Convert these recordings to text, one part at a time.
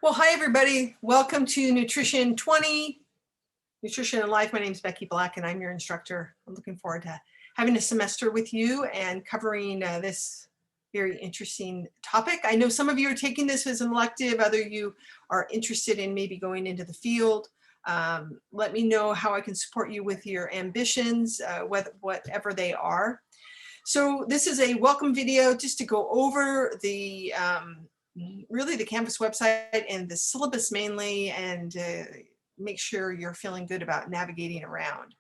Well, hi, everybody. Welcome to Nutrition 20, Nutrition and Life. My name is Becky Black, and I'm your instructor. I'm looking forward to having a semester with you and covering this very interesting topic. I know some of you are taking this as an elective, other you are interested in maybe going into the field. Let me know how I can support you with your ambitions, whatever they are. So this is a welcome video just to go over the really the Canvas website and the syllabus mainly, and make sure you're feeling good about navigating around.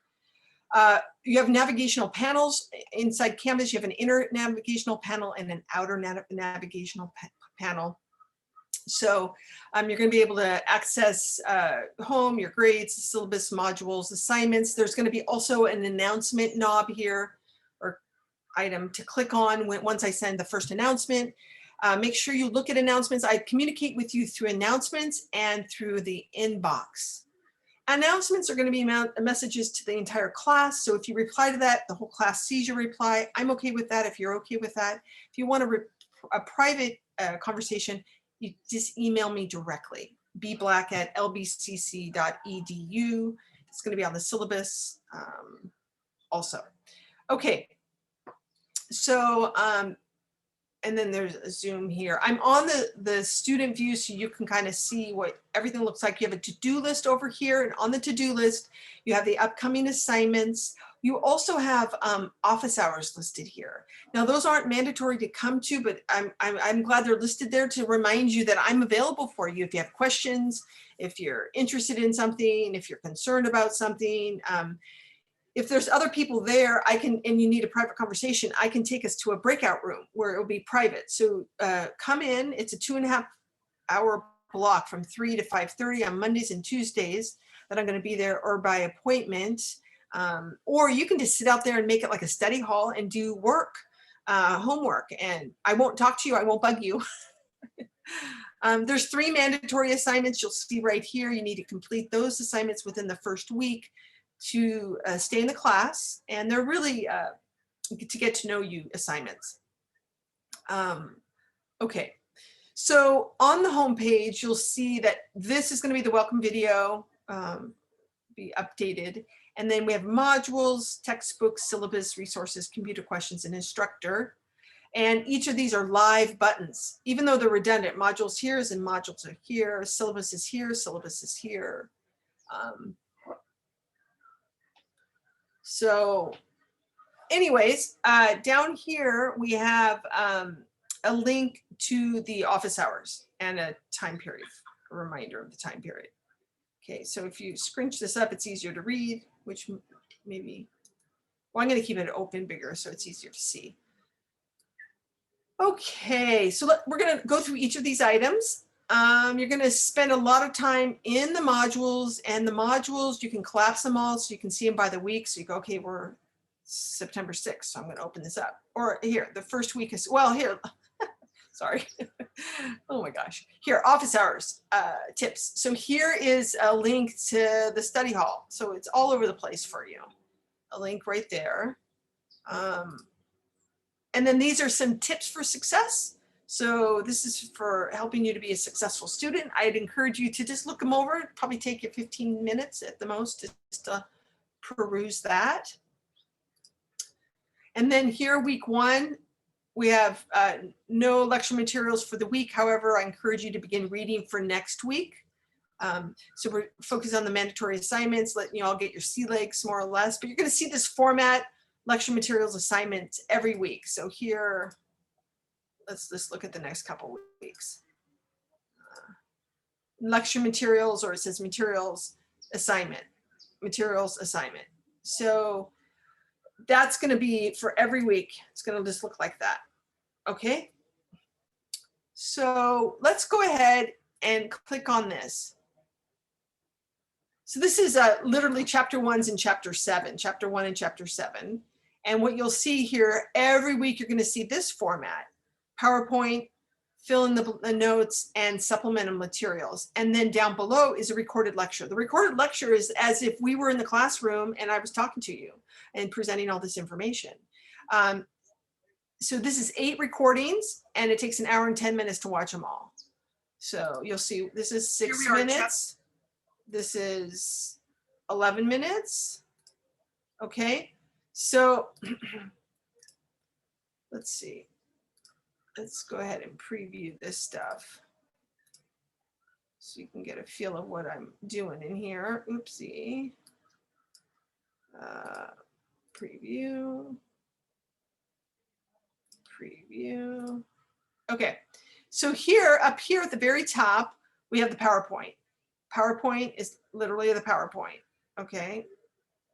You have navigational panels inside Canvas. You have an inner navigational panel and an outer navigational panel. So you're going to be able to access home, your grades, syllabus, modules, assignments. There's going to be also an announcement knob here or item to click on once I send the first announcement. Make sure you look at announcements. I communicate with you through announcements and through the inbox. Announcements are going to be messages to the entire class. So if you reply to that, the whole class sees your reply. I'm okay with that if you're okay with that. If you want a private conversation, you just email me directly, bblack@lbcc.edu. It's going to be on the syllabus also. Okay, so and then there's a zoom here. I'm on the student view so you can kind of see what everything looks like. You have a to-do list over here, and on the to-do list, you have the upcoming assignments. You also have office hours listed here. Now, those aren't mandatory to come to, but I'm glad they're listed there to remind you that I'm available for you if you have questions, if you're interested in something, if you're concerned about something. If there's other people there, and you need a private conversation, I can take us to a breakout room where it will be private. So come in. It's a 2.5-hour block from 3 to 5:30 on Mondays and Tuesdays that I'm going to be there, or by appointment. Or you can just sit out there and make it like a study hall and do work, homework, and I won't talk to you. I won't bug you. There's 3 mandatory assignments you'll see right here. You need to complete those assignments within the first week to stay in the class, and they're really to get to know you assignments. Okay, so on the home page, you'll see that this is going to be the welcome video, be updated, and then we have modules, textbooks, syllabus, resources, computer questions, and instructor. And each of these are live buttons, even though they're redundant. Modules here and modules are here, syllabus is here, syllabus is here. So anyways, down here we have a link to the office hours and a time period, a reminder of the time period. Okay, so if you scrunch this up, it's easier to read, which maybe, well, I'm going to keep it open bigger so it's easier to see. Okay, so we're going to go through each of these items. You're going to spend a lot of time in the modules, and the modules, you can collapse them all so you can see them by the week. So you go, okay, we're September 6th, so I'm going to open this up. Or here, the first week is, well, here, sorry. Oh my gosh. Here, office hours tips. So here is a link to the study hall. So it's all over the place for you. A link right there. And then these are some tips for success. So this is for helping you to be a successful student. I'd encourage you to just look them over. It'd probably take you 15 minutes at the most just to peruse that. And then here, week 1, we have no lecture materials for the week. However, I encourage you to begin reading for next week. So we're focused on the mandatory assignments, letting you all get your sea legs more or less. But you're going to see this format, lecture materials assignments, every week. So here, let's just look at the next couple weeks. Lecture materials, or it says materials assignment. So that's going to be for every week. It's going to just look like that. Okay. So let's go ahead and click on this. So this is literally chapter 1's and chapter 7, chapter 1 and chapter 7. And what you'll see here, every week you're going to see this format. PowerPoint, fill in the notes, and supplemental materials. And then down below is a recorded lecture. The recorded lecture is as if we were in the classroom and I was talking to you and presenting all this information. So this is 8 recordings, and it takes 1 hour and 10 minutes to watch them all. So you'll see this is 6 Here we are, minutes. This is 11 minutes. Okay, so let's see. Let's go ahead and preview this stuff so you can get a feel of what I'm doing in here. Oopsie. Preview. Preview. Okay, so here, up here at the very top, we have the PowerPoint. PowerPoint is literally the PowerPoint. Okay,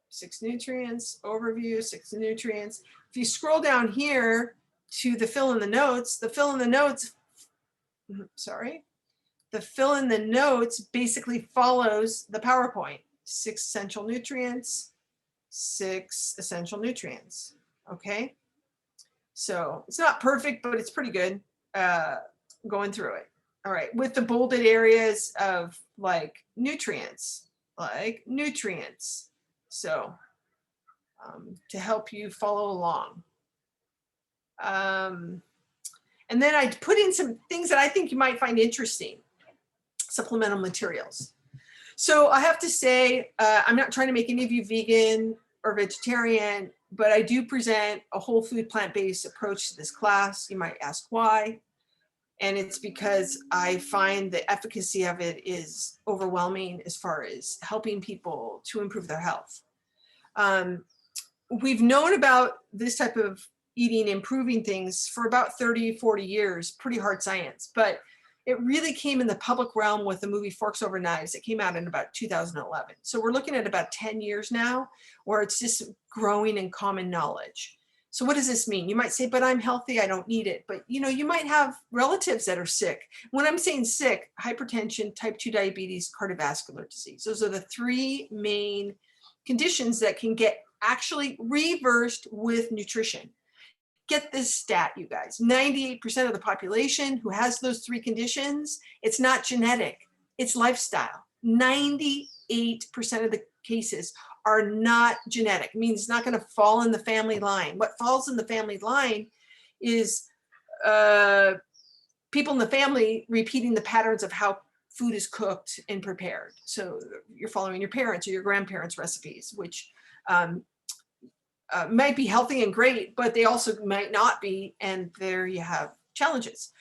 6 nutrients, overview, 6 nutrients. If you scroll down here to the fill in the notes, the fill in the notes basically follows the PowerPoint. 6 essential nutrients, 6 essential nutrients. Okay, so it's not perfect, but it's pretty good going through it. All right, with the bolded areas of like nutrients. So to help you follow along. And then I put in some things that I think you might find interesting. Supplemental materials. So I have to say, I'm not trying to make any of you vegan or vegetarian, but I do present a whole food plant-based approach to this class. You might ask why. And it's because I find the efficacy of it is overwhelming as far as helping people to improve their health. We've known about this type of eating, improving things for about 30, 40 years, pretty hard science, but it really came in the public realm with the movie Forks Over Knives. It came out in about 2011. So we're looking at about 10 years now where it's just growing in common knowledge. So what does this mean? You might say, but I'm healthy, I don't need it. But you might have relatives that are sick. When I'm saying sick, hypertension, type 2 diabetes, cardiovascular disease. Those are the 3 main conditions that can get actually reversed with nutrition. Get this stat, you guys. 98% of the population who has those 3 conditions, it's not genetic, it's lifestyle. 98% of the cases are not genetic. It means it's not going to fall in the family line. What falls in the family line is people in the family repeating the patterns of how food is cooked and prepared. So you're following your parents or your grandparents' recipes, which might be healthy and great, but they also might not be, and there you have challenges.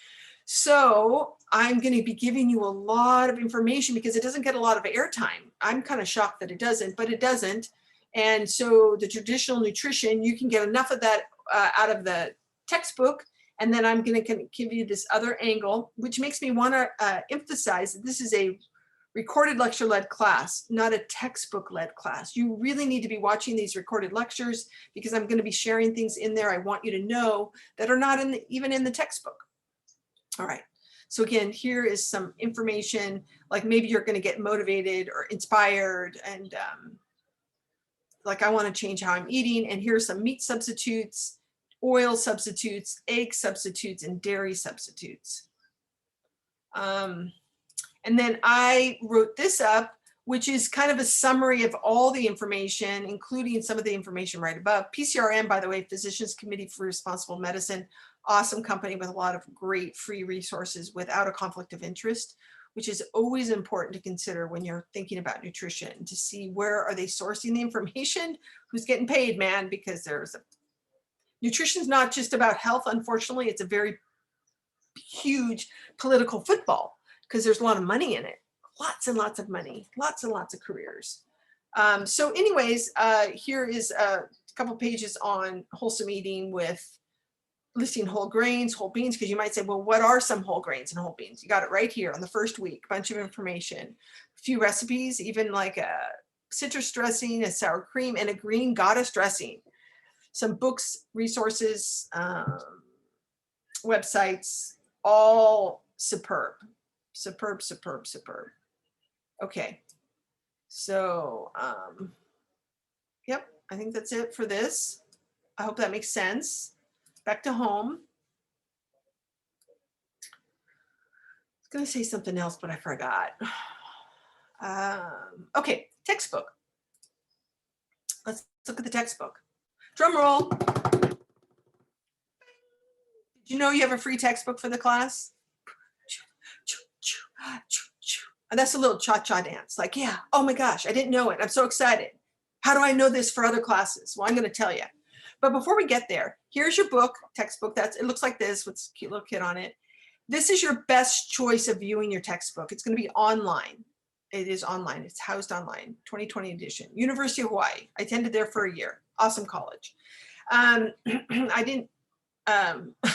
So I'm going to be giving you a lot of information because it doesn't get a lot of airtime. I'm kind of shocked that it doesn't, but it doesn't. And so the traditional nutrition, you can get enough of that out of the textbook. And then I'm going to give you this other angle, which makes me want to emphasize that this is a recorded lecture-led class, not a textbook-led class. You really need to be watching these recorded lectures because I'm going to be sharing things in there I want you to know that are not even in the textbook. All right, so again, here is some information, like maybe you're going to get motivated or inspired and like I want to change how I'm eating, and here's some meat substitutes, oil substitutes, egg substitutes, and dairy substitutes. And then I wrote this up, which is kind of a summary of all the information, including some of the information right above. PCRM, by the way, Physicians Committee for Responsible Medicine, awesome company with a lot of great free resources without a conflict of interest, which is always important to consider when you're thinking about nutrition, to see where are they sourcing the information, who's getting paid, man, because nutrition is not just about health. Unfortunately, it's a very huge political football because there's a lot of money in it, lots and lots of money, lots and lots of careers. So anyways, here is a couple pages on wholesome eating with listing whole grains, whole beans, because you might say, well, what are some whole grains and whole beans? You got it right here on the first week, bunch of information, a few recipes, even like a citrus dressing, a sour cream, and a green goddess dressing. Some books, resources, websites, all superb, superb, superb, superb. Okay, so yep, I think that's it for this. I hope that makes sense. Back to home. I was going to say something else, but I forgot. Okay, textbook. Let's look at the textbook. Drum roll. Did you know you have a free textbook for the class? And that's a little cha-cha dance. Like, yeah, oh my gosh, I didn't know it. I'm so excited. How do I know this for other classes? Well, I'm going to tell you. But before we get there, here's your book, textbook. It looks like this with a cute little kid on it. This is your best choice of viewing your textbook. It's going to be online. It is online. It's housed online, 2020 edition. University of Hawaii. I attended there for a year. Awesome college. I didn't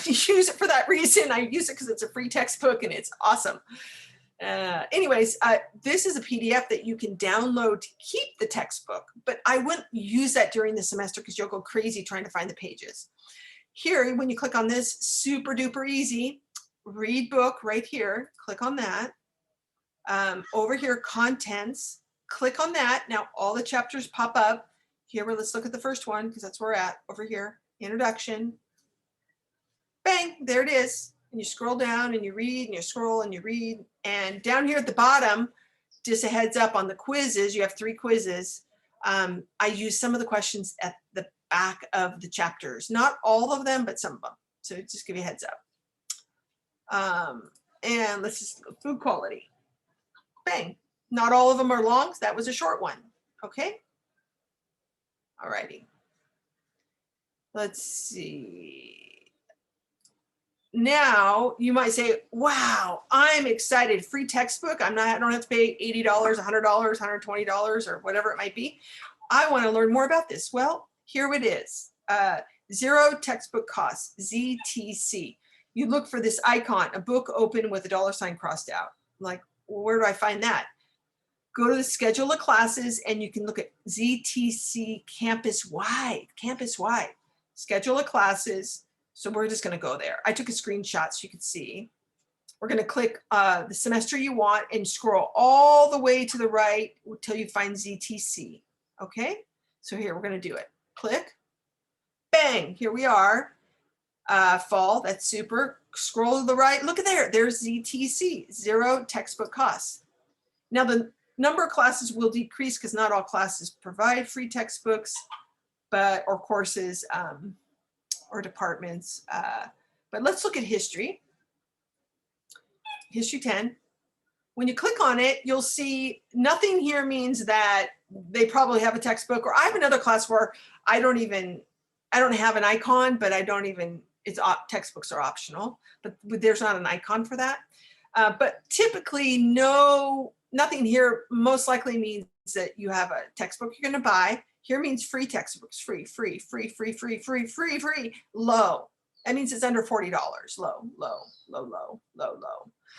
use it for that reason. I use it because it's a free textbook and it's awesome. Anyways, this is a PDF that you can download to keep the textbook, but I wouldn't use that during the semester because you'll go crazy trying to find the pages. Here, when you click on this, super duper easy, read book right here, click on that. Over here, contents, click on that. Now all the chapters pop up. Here, let's look at the first one because that's where we're at. Over here, introduction. Bang, there it is. And you scroll down and you read and you scroll and you read. And down here at the bottom, just a heads up on the quizzes, you have 3 quizzes. I use some of the questions at the back of the chapters. Not all of them, but some of them. So just give you a heads up. And let's just food quality. Bang. Not all of them are long. So that was a short one. Okay. All righty. Let's see. Now you might say, wow, I'm excited. Free textbook. I don't have to pay $80, $100, $120 or whatever it might be. I want to learn more about this. Well, here it is. Zero textbook costs, ZTC. You look for this icon, a book open with a $sign crossed out. Like, well, where do I find that? Go to the schedule of classes and you can look at ZTC campus-wide, schedule of classes. So we're just going to go there. I took a screenshot so you could see. We're going to click the semester you want and scroll all the way to the right until you find ZTC. Okay, so here we're going to do it. Click, bang, here we are. Fall, that's super. Scroll to the right, look at there. There's ZTC, zero textbook costs. Now the number of classes will decrease because not all classes provide free textbooks, or courses. Or departments, but let's look at history. History 10. When you click on it, you'll see nothing here means that they probably have a textbook, or I have another class where I don't have an icon, but textbooks are optional, but there's not an icon for that. But typically nothing here most likely means that you have a textbook you're going to buy. Here means free textbooks, free, low. That means it's under $40, low.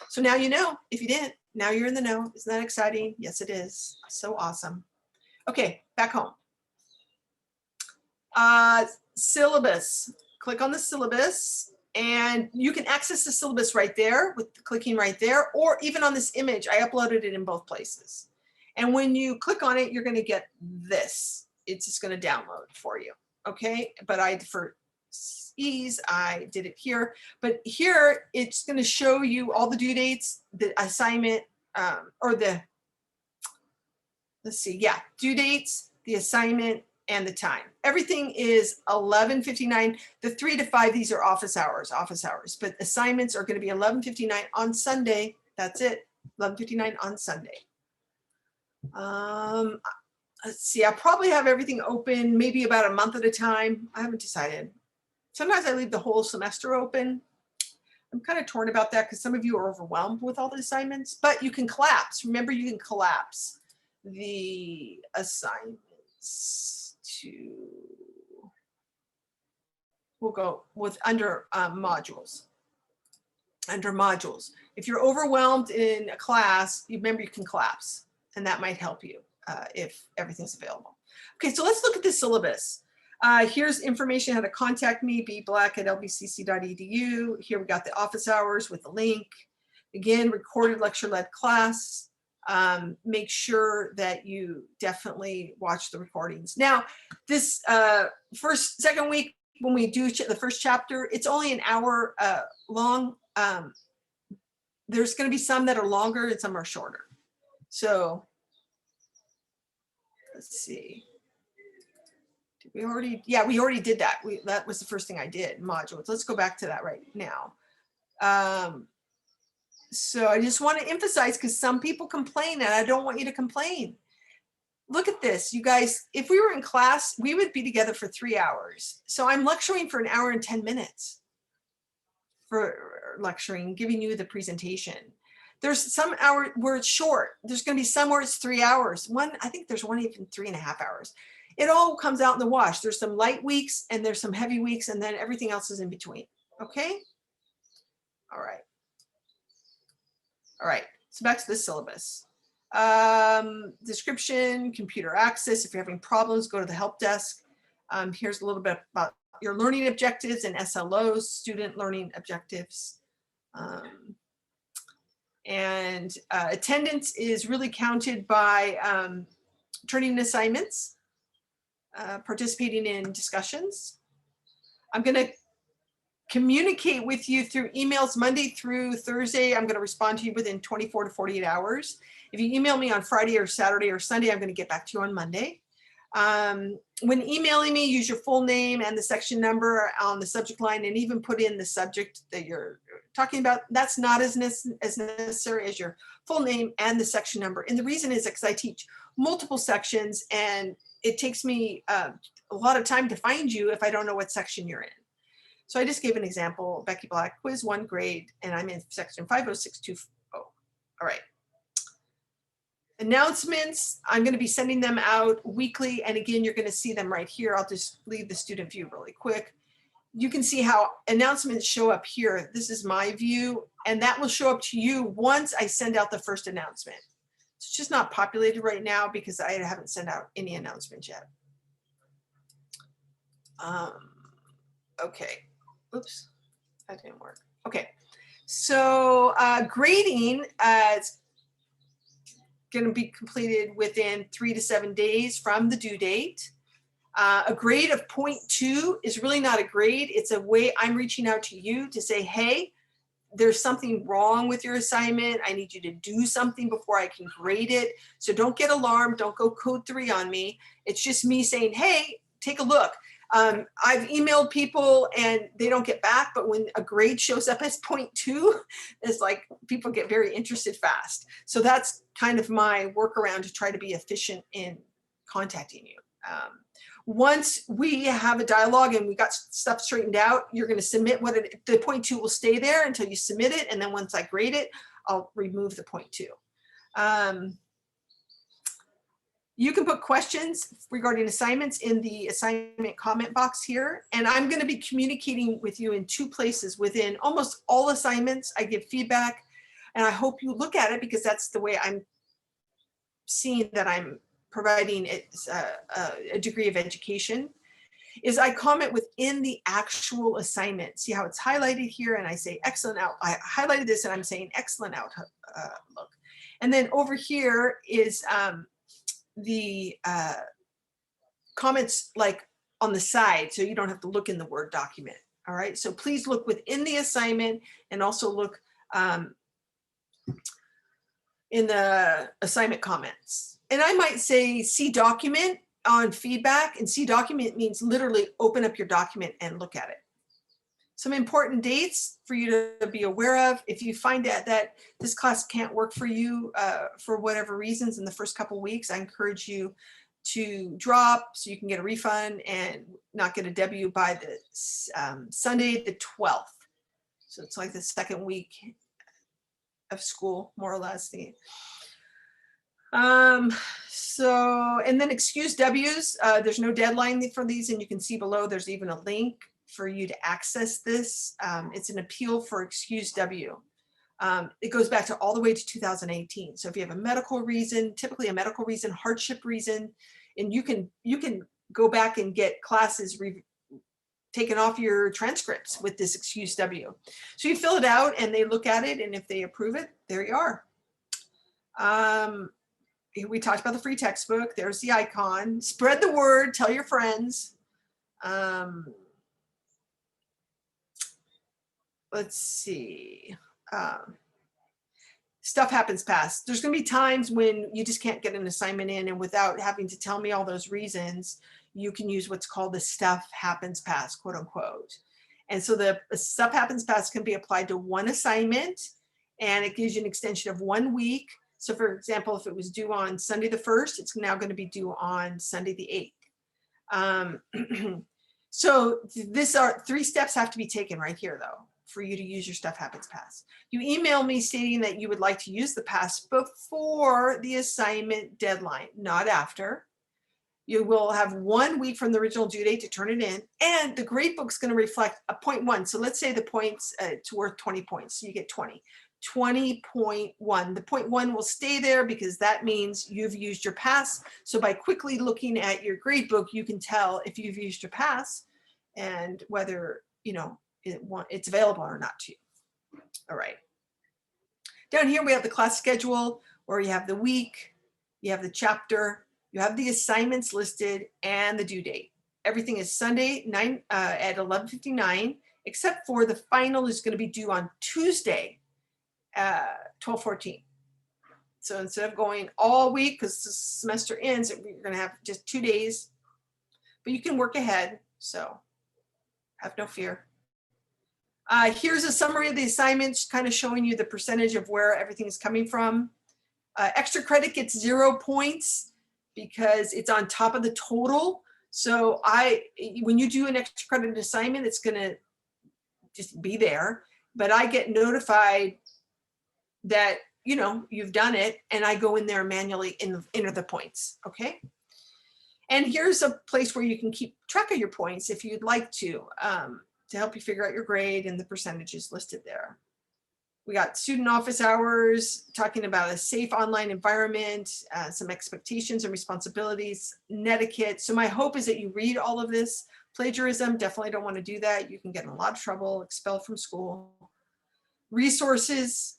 So now you know. If you didn't, now you're in the know. Isn't that exciting? Yes, it is. So awesome. Okay, back home. Syllabus. Click on the syllabus and you can access the syllabus right there with clicking right there, or even on this image. I uploaded it in both places. And when you click on it, you're going to get this. It's just going to download for you. Okay. But for ease, I did it here. But here, it's going to show you all the due dates, the assignment, due dates, the assignment, and the time. Everything is 11:59. The 3 to 5, these are office hours, but assignments are going to be 11:59 on Sunday. That's it. 11:59 on Sunday. Let's see, I probably have everything open maybe about a month at a time. I haven't decided. Sometimes I leave the whole semester open. I'm kind of torn about that because some of you are overwhelmed with all the assignments, but you can collapse. Remember, you can collapse the assignments to, we'll go with under modules. Under modules. If you're overwhelmed in a class, remember you can collapse, and that might help you. If everything's available. Okay, so let's look at the syllabus. Here's information how to contact me, bblack@lbcc.edu. Here we got the office hours with the link. Again, recorded lecture-led class. Make sure that you definitely watch the recordings. Now, this second week, when we do the first chapter, it's only an hour long. There's going to be some that are longer and some are shorter. So let's see. Did we already? Yeah, we already did that. That was the first thing I did, modules. Let's go back to that right now. So I just want to emphasize, because some people complain and I don't want you to complain. Look at this, you guys. If we were in class, we would be together for 3 hours. So I'm lecturing for 1 hour and 10 minutes for lecturing, giving you the presentation. There's some hour where it's short. There's going to be some where it's 3 hours. I think there's one even 3.5 hours. It all comes out in the wash. There's some light weeks and there's some heavy weeks, and then everything else is in between. Okay. All right. All right. So back to the syllabus. Description, computer access. If you're having problems, go to the help desk. Here's a little bit about your learning objectives and SLOs, student learning objectives. Attendance is really counted by turning in assignments, participating in discussions. I'm going to communicate with you through emails Monday through Thursday. I'm going to respond to you within 24 to 48 hours. If you email me on Friday or Saturday or Sunday, I'm going to get back to you on Monday. When emailing me, use your full name and the section number on the subject line, and even put in the subject that you're talking about. That's not as necessary as your full name and the section number. And the reason is because I teach multiple sections, and it takes me a lot of time to find you if I don't know what section you're in. So I just gave an example, Becky Black, quiz 1 grade, and I'm in section 50620. All right. Announcements, I'm going to be sending them out weekly. And again, you're going to see them right here. I'll just leave the student view really quick. You can see how announcements show up here. This is my view, and that will show up to you once I send out the first announcement. It's just not populated right now because I haven't sent out any announcements yet. Okay. Oops, that didn't work. Okay, so grading is going to be completed within 3 to 7 days from the due date. A grade of 0.2 is really not a grade. It's a way I'm reaching out to you to say, hey, there's something wrong with your assignment. I need you to do something before I can grade it. So don't get alarmed. Don't go code 3 on me. It's just me saying, hey, take a look. I've emailed people and they don't get back, but when a grade shows up as 0.2, it's like people get very interested fast. So that's kind of my workaround to try to be efficient in contacting you. Once we have a dialogue and we got stuff straightened out, you're going to submit the 0.2 will stay there until you submit it. And then once I grade it, I'll remove the 0.2. You can put questions regarding assignments in the assignment comment box here. And I'm going to be communicating with you in 2 places within almost all assignments. I give feedback, and I hope you look at it because that's the way I'm seeing that I'm providing a degree of education, is I comment within the actual assignment. See how it's highlighted here, and I say excellent out. I highlighted this and I'm saying excellent outlook. And then over here is the comments like on the side, so you don't have to look in the Word document. All right, so please look within the assignment and also look in the assignment comments. And I might say see document on feedback, and see document means literally open up your document and look at it. Some important dates for you to be aware of. If you find that this class can't work for you for whatever reasons in the first couple weeks, I encourage you to drop so you can get a refund and not get a W by the Sunday the 12th. So it's like the second week of school, more or less. And then excuse W's, there's no deadline for these, and you can see below there's even a link for you to access this. It's an appeal for excuse W. It goes back to all the way to 2018. So if you have a medical reason, typically a medical reason, hardship reason, and you can go back and get classes taken off your transcripts with this excuse W. So you fill it out and they look at it, and if they approve it, there you are. We talked about the free textbook. There's the icon. Spread the word, tell your friends. Let's see. Stuff happens fast. There's going to be times when you just can't get an assignment in, and without having to tell me all those reasons, you can use what's called the stuff happens fast, quote unquote. And so the stuff happens fast can be applied to one assignment, and it gives you an extension of 1 week. So for example, if it was due on Sunday the 1st, it's now going to be due on Sunday the 8th. So these are 3 steps have to be taken right here though, for you to use your Stuff Happens Pass. You email me stating that you would like to use the pass before the assignment deadline, not after. You will have 1 week from the original due date to turn it in, and the gradebook's going to reflect a 0.1. So let's say the points, it's worth 20 points, so you get 20. 20.1. The 0.1 will stay there because that means you've used your pass. So by quickly looking at your gradebook, you can tell if you've used your pass and whether, you know, it's available or not to you. All right. Down here we have the class schedule, where you have the week, you have the chapter, you have the assignments listed, and the due date. Everything is Sunday at 11:59, except for the final is going to be due on Tuesday, 12:14. So instead of going all week, because the semester ends, you're going to have just 2 days, but you can work ahead, so have no fear. Here's a summary of the assignments, kind of showing you the percentage of where everything is coming from. Extra credit gets 0 points because it's on top of the total. So when you do an extra credit assignment, it's going to just be there, but I get notified that, you know, you've done it, and I go in there and manually enter the points. Okay. And here's a place where you can keep track of your points if you'd like to help you figure out your grade, and the percentages listed there. We got student office hours, talking about a safe online environment, some expectations and responsibilities, netiquette. So my hope is that you read all of this. Plagiarism, definitely don't want to do that. You can get in a lot of trouble, expelled from school. Resources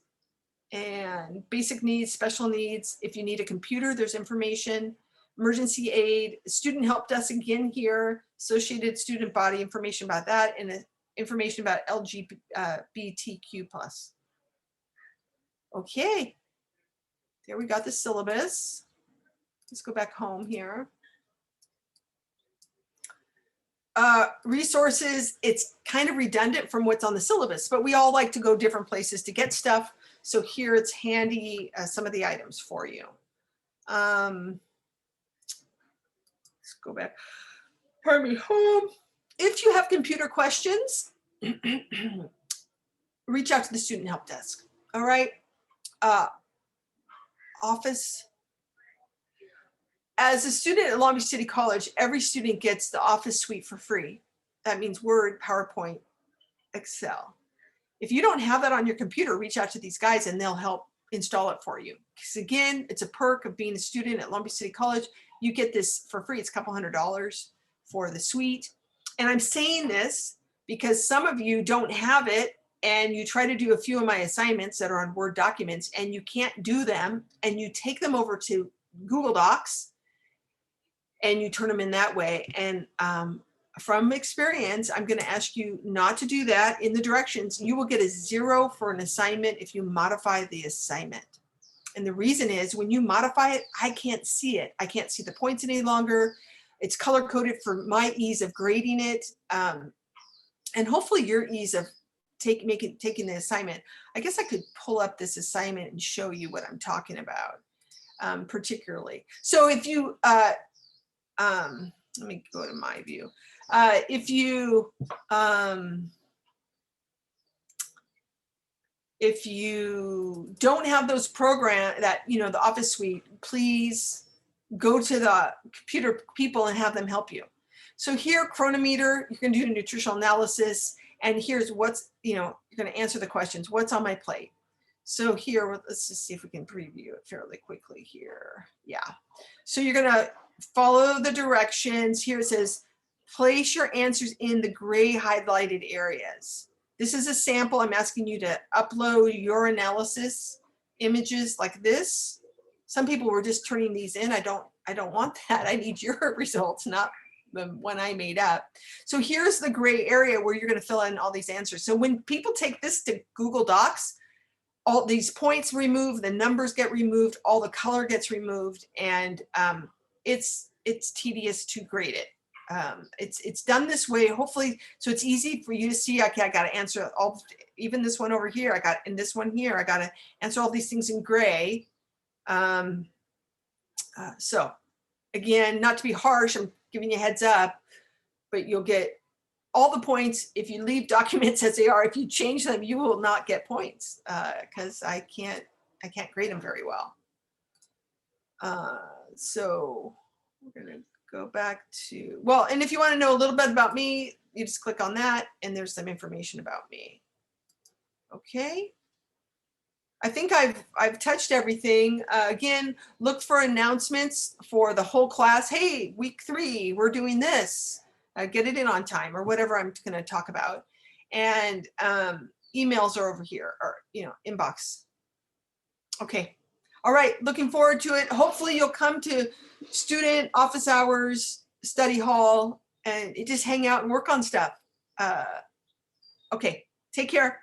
and basic needs, special needs. If you need a computer, there's information. Emergency aid, student help desk again here, associated student body, information about that, and information about LGBTQ+. Okay, there we got the syllabus. Let's go back home here. Resources, it's kind of redundant from what's on the syllabus, but we all like to go different places to get stuff. So here it's handy, some of the items for you. Let's go back, pardon me, home. If you have computer questions, reach out to the student help desk, all right? Office. As a student at Long Beach City College, every student gets the Office suite for free. That means Word, PowerPoint, Excel. If you don't have that on your computer, reach out to these guys and they'll help install it for you. Because again, it's a perk of being a student at Long Beach City College. You get this for free. It's a couple $100 for the suite. And I'm saying this because some of you don't have it, and you try to do a few of my assignments that are on Word documents and you can't do them, and you take them over to Google Docs and you turn them in that way. And from experience, I'm going to ask you not to do that. In the directions, you will get a 0 for an assignment if you modify the assignment. And the reason is, when you modify it, I can't see it. I can't see the points any longer. It's color coded for my ease of grading it, and hopefully your ease of taking the assignment. I guess I could pull up this assignment and show you what I'm talking about, particularly. So if you, let me go to my view. If you don't have those programs, that, you know, the Office suite, please go to the computer people and have them help you. So here, chronometer, you can do nutritional analysis, and here's what's, you know, you're going to answer the questions. What's on my plate? So here, let's just see if we can preview it fairly quickly here. Yeah. So you're going to follow the directions. Here it says, place your answers in the gray highlighted areas. This is a sample. I'm asking you to upload your analysis images like this. Some people were just turning these in. I don't want that. I need your results, not the one I made up. So here's the gray area where you're going to fill in all these answers. So when people take this to Google Docs, all these points removed, the numbers get removed, all the color gets removed, and it's tedious to grade it. It's done this way, hopefully, so it's easy for you to see. Okay, I got to answer all, even this one over here. I got in this one here. I got to answer all these things in gray. So again, not to be harsh, I'm giving you a heads up, but you'll get all the points if you leave documents as they are. If you change them, you will not get points because I can't grade them very well. So we're gonna go back to, well, and if you want to know a little bit about me, you just click on that and there's some information about me. Okay. I think I've touched everything. Again, look for announcements for the whole class. Hey, week 3, we're doing this. Get it in on time or whatever I'm going to talk about. And emails are over here, or inbox. Okay. All right. Looking forward to it. Hopefully you'll come to student office hours, study hall, and just hang out and work on stuff. Okay. Take care.